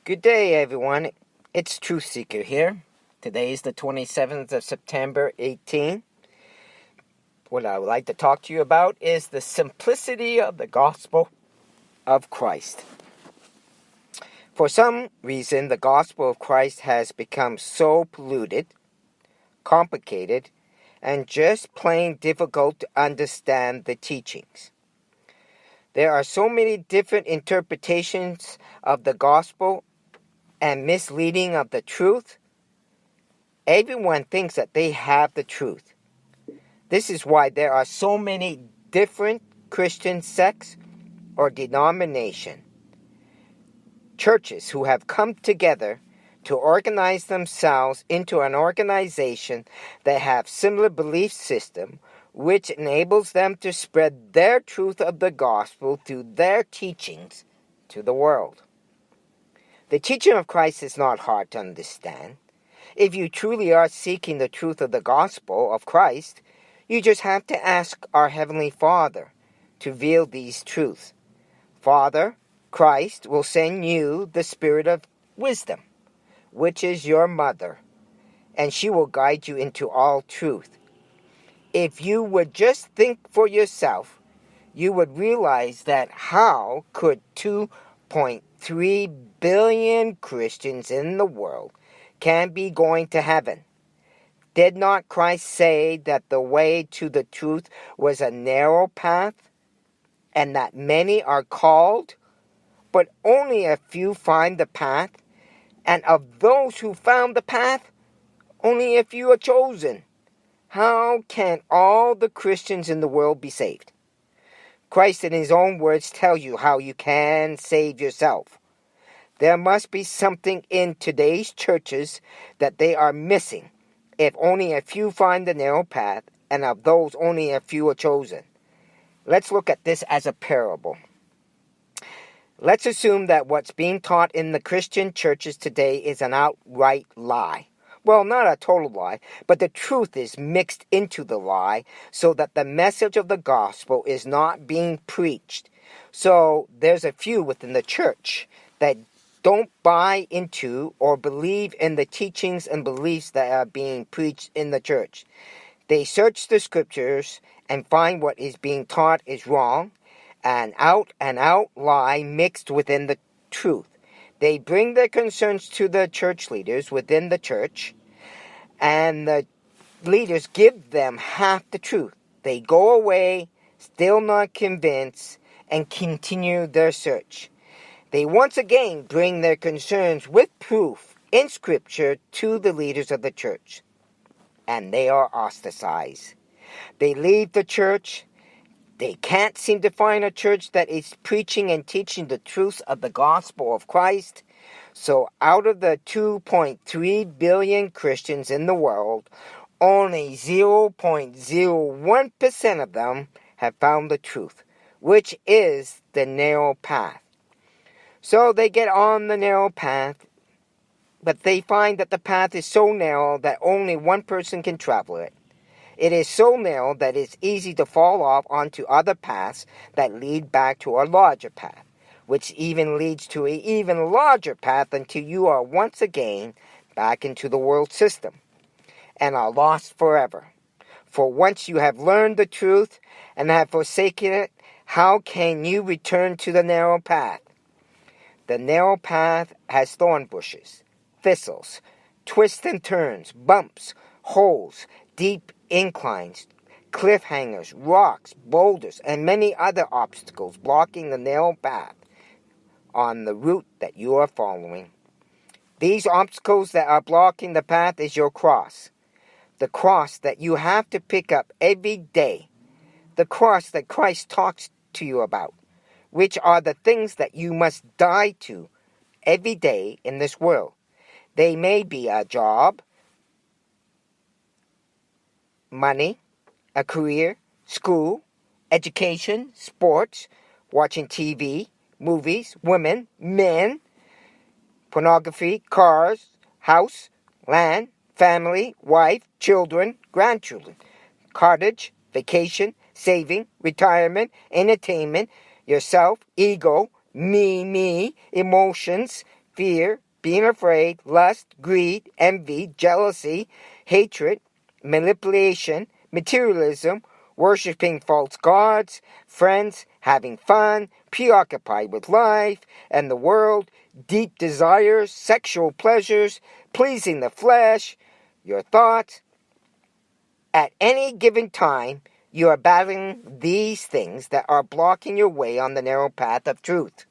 Good day, everyone. It's Truth Seeker here. Today is the 27th of September, 18. What I would like to talk to you about is the simplicity of the gospel of Christ. For some reason, the gospel of Christ has become so polluted, complicated, and just plain difficult to understand the teachings. There are so many different interpretations of the gospel and misleading of the truth. Everyone thinks that they have the truth. This is why there are so many different Christian sects or denomination churches who have come together to organize themselves into an organization that have similar belief system, which enables them to spread their truth of the gospel through their teachings to the world. The teaching of Christ is not hard to understand. If you truly are seeking the truth of the gospel of Christ, you just have to ask our Heavenly Father to reveal these truths. Father, Christ will send you the Spirit of wisdom, which is your mother, and she will guide you into all truth. If you would just think for yourself, you would realize that how could 2.3 billion Christians in the world can be going to heaven? Did not Christ say that the way to the truth was a narrow path, and that many are called, but only a few find the path? And of those who found the path, only a few are chosen. How can all the Christians in the world be saved? Christ in his own words tells you how you can save yourself. There must be something in today's churches that they are missing, if only a few find the narrow path, and of those only a few are chosen. Let's look at this as a parable. Let's assume that what's being taught in the Christian churches today is an outright lie. Well, not a total lie, but the truth is mixed into the lie so that the message of the gospel is not being preached. So there's a few within the church that don't buy into or believe in the teachings and beliefs that are being preached in the church. They search the scriptures and find what is being taught is wrong, an out lie mixed within the truth. They bring their concerns to the church leaders within the church, and the leaders give them half the truth. They go away, still not convinced, and continue their search. They once again bring their concerns with proof in Scripture to the leaders of the church, and they are ostracized. They leave the church. They can't seem to find a church that is preaching and teaching the truths of the gospel of Christ. So out of the 2.3 billion Christians in the world, only 0.01% of them have found the truth, which is the narrow path. So they get on the narrow path, but they find that the path is so narrow that only one person can travel it. It is so narrow that it's easy to fall off onto other paths that lead back to a larger path, which even leads to an even larger path until you are once again back into the world system and are lost forever. For once you have learned the truth and have forsaken it, how can you return to the narrow path? The narrow path has thorn bushes, thistles, twists and turns, bumps, holes, deep inclines, cliffhangers, rocks, boulders, and many other obstacles blocking the narrow path on the route that you are following. These obstacles that are blocking the path is your cross. The cross that you have to pick up every day. The cross that Christ talks to you about, which are the things that you must die to every day in this world. They may be a job, money, a career, school, education, sports, watching TV, movies, women, men, pornography, cars, house, land, family, wife, children, grandchildren, cottage, vacation, saving, retirement, entertainment, yourself, ego, me, emotions, fear, being afraid, lust, greed, envy, jealousy, hatred, manipulation, materialism, worshiping false gods, friends, having fun, preoccupied with life and the world, deep desires, sexual pleasures, pleasing the flesh, your thoughts. At any given time, you are battling these things that are blocking your way on the narrow path of truth.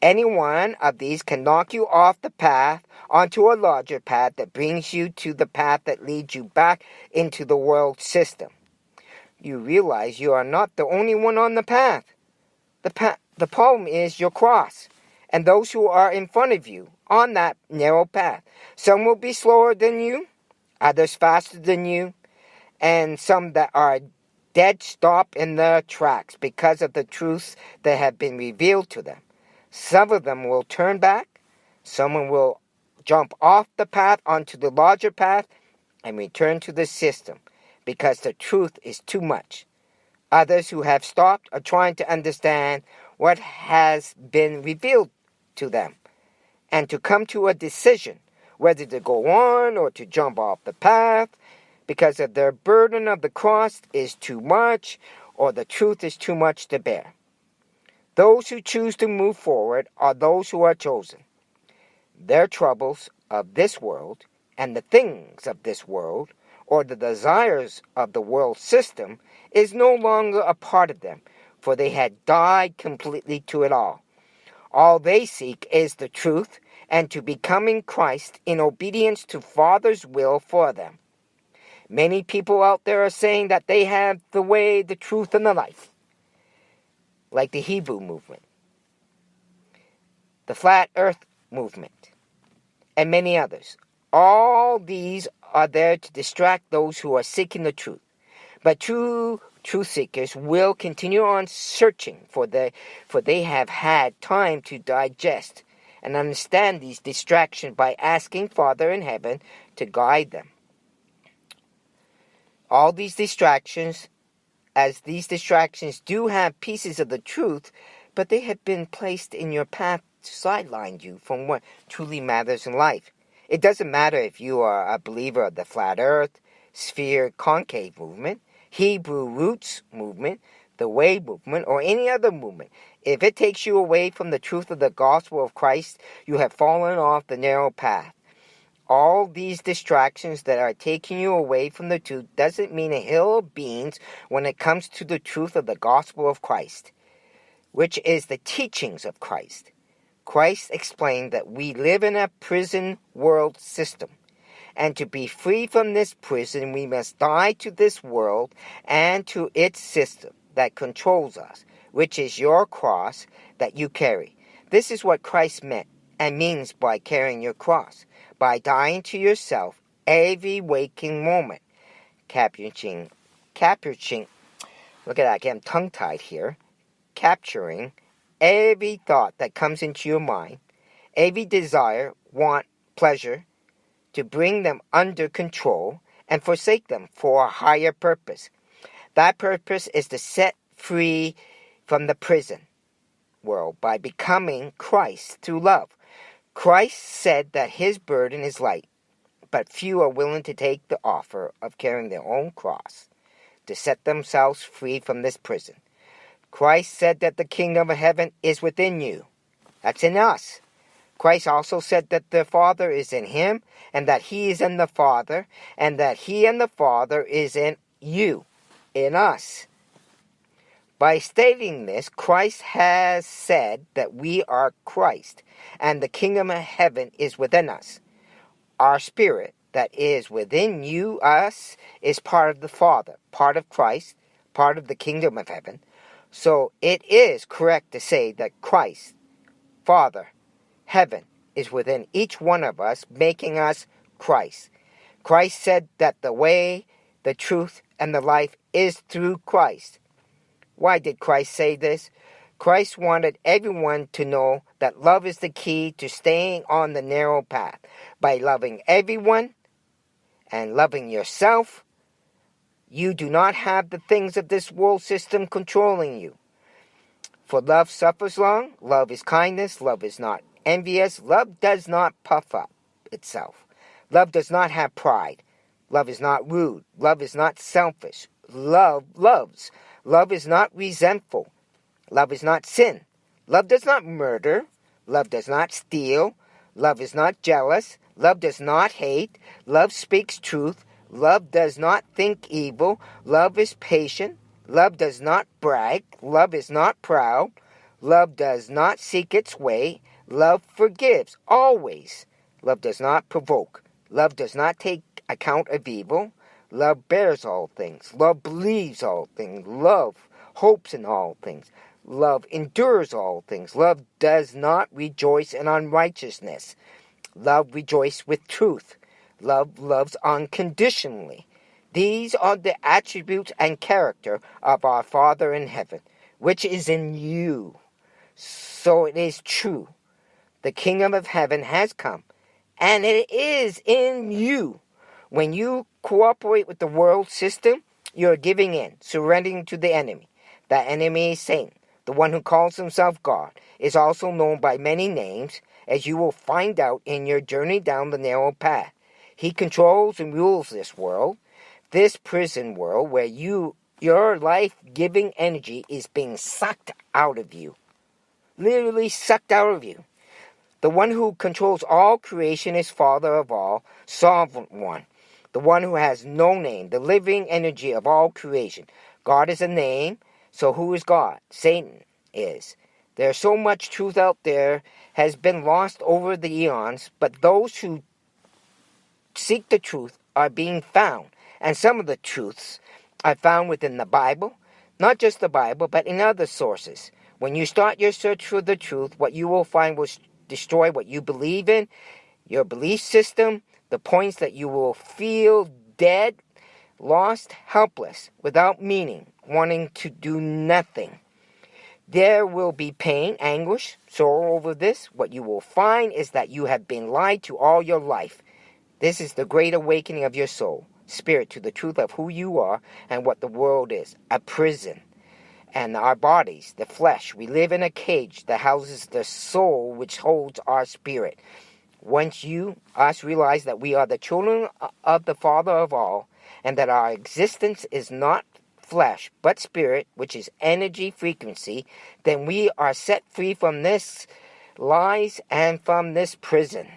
Any one of these can knock you off the path onto a larger path that brings you to the path that leads you back into the world system. You realize you are not the only one on the path. The problem is your cross and those who are in front of you on that narrow path. Some will be slower than you, others faster than you, and some that are dead stop in their tracks because of the truths that have been revealed to them. Some of them will turn back, someone will jump off the path onto the larger path and return to the system because the truth is too much. Others who have stopped are trying to understand what has been revealed to them and to come to a decision whether to go on or to jump off the path because of their burden of the cross is too much or the truth is too much to bear. Those who choose to move forward are those who are chosen. Their troubles of this world and the things of this world or the desires of the world system is no longer a part of them, for they had died completely to it all. All they seek is the truth and to become in Christ in obedience to Father's will for them. Many people out there are saying that they have the way, the truth, and the life, like the Hebrew movement, the Flat Earth movement, and many others. All these are there to distract those who are seeking the truth. But true truth seekers will continue on searching for they have had time to digest and understand these distractions by asking Father in heaven to guide them. All these distractions, as these distractions do have pieces of the truth, but they have been placed in your path to sideline you from what truly matters in life. It doesn't matter if you are a believer of the Flat Earth, Sphere Concave movement, Hebrew Roots movement, the Way movement, or any other movement. If it takes you away from the truth of the gospel of Christ, you have fallen off the narrow path. All these distractions that are taking you away from the truth doesn't mean a hill of beans when it comes to the truth of the gospel of Christ, which is the teachings of Christ. Christ explained that we live in a prison world system, and to be free from this prison, we must die to this world and to its system that controls us, which is your cross that you carry. This is what Christ meant and means by carrying your cross, by dying to yourself every waking moment, capturing, look at that, again, tongue-tied here, capturing every thought that comes into your mind, every desire, want, pleasure, to bring them under control and forsake them for a higher purpose. That purpose is to set free from the prison world by becoming Christ through love. Christ said that his burden is light, but few are willing to take the offer of carrying their own cross to set themselves free from this prison. Christ said that the kingdom of heaven is within you. That's in us. Christ also said that the Father is in him, and that he is in the Father, and that he and the Father is in you, in us. By stating this, Christ has said that we are Christ, and the kingdom of heaven is within us. Our spirit that is within you, us, is part of the Father, part of Christ, part of the kingdom of heaven. So it is correct to say that Christ, Father, heaven, is within each one of us, making us Christ. Christ said that the way, the truth, and the life is through Christ. Why did Christ say this? Christ wanted everyone to know that love is the key to staying on the narrow path. By loving everyone and loving yourself, you do not have the things of this world system controlling you. For love suffers long, love is kindness, love is not envious. Love does not puff up itself. Love does not have pride. Love is not rude. Love is not selfish. Love loves. Love is not resentful. Love is not sin. Love does not murder. Love does not steal. Love is not jealous. Love does not hate. Love speaks truth. Love does not think evil. Love is patient. Love does not brag. Love is not proud. Love does not seek its way. Love forgives always. Love does not provoke. Love does not take account of evil. Love bears all things. Love believes all things. Love hopes in all things. Love endures all things. Love does not rejoice in unrighteousness. Love rejoices with truth. Love loves unconditionally. These are the attributes and character of our Father in heaven, which is in you. So it is true. The kingdom of heaven has come, and it is in you. When you cooperate with the world system, you're giving in, surrendering to the enemy. That enemy is Satan. The one who calls himself God is also known by many names, as you will find out in your journey down the narrow path. He controls and rules this world, this prison world where your life-giving energy is being sucked out of you. Literally sucked out of you. The one who controls all creation is Father of all, Sovereign One. The one who has no name, the living energy of all creation. God is a name, so who is God? Satan is. There's so much truth out there has been lost over the eons, but those who seek the truth are being found. And some of the truths are found within the Bible, not just the Bible, but in other sources. When you start your search for the truth, what you will find will destroy what you believe in, your belief system, the points that you will feel dead, lost, helpless, without meaning, wanting to do nothing. There will be pain, anguish, sorrow over this. What you will find is that you have been lied to all your life. This is the great awakening of your soul, spirit, to the truth of who you are and what the world is, a prison. And our bodies, the flesh, we live in a cage that houses the soul which holds our spirit. Once us realize that we are the children of the Father of all, and that our existence is not flesh, but spirit, which is energy frequency, then we are set free from this lies and from this prison.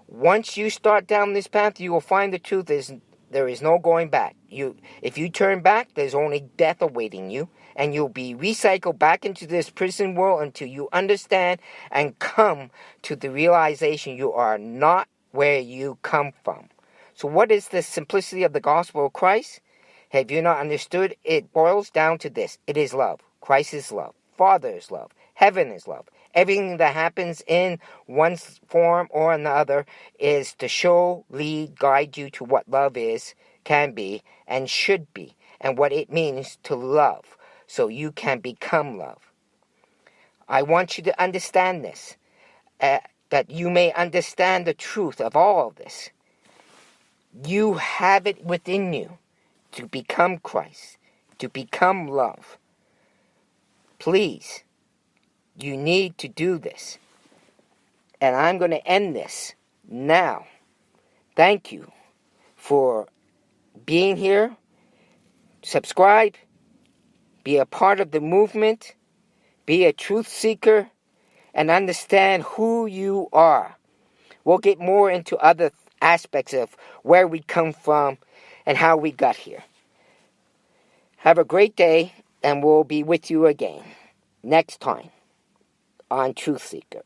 Once you start down this path, you will find the truth is there is no going back. If you turn back, there's only death awaiting you, and you'll be recycled back into this prison world until you understand and come to the realization you are not where you come from. So what is the simplicity of the gospel of Christ? Have you not understood? It boils down to this. It is love. Christ is love. Father is love. Heaven is love. Everything that happens in one form or another is to show, lead, guide you to what love is, can be, and should be, and what it means to love, so you can become love. I want you to understand this, that you may understand the truth of all of this. You have it within you to become Christ, to become love. Please, you need to do this. And I'm going to end this now. Thank you for being here. Subscribe. Be a part of the movement. Be a truth seeker. And understand who you are. We'll get more into other aspects of where we come from and how we got here. Have a great day, and we'll be with you again next time on Truth Seeker.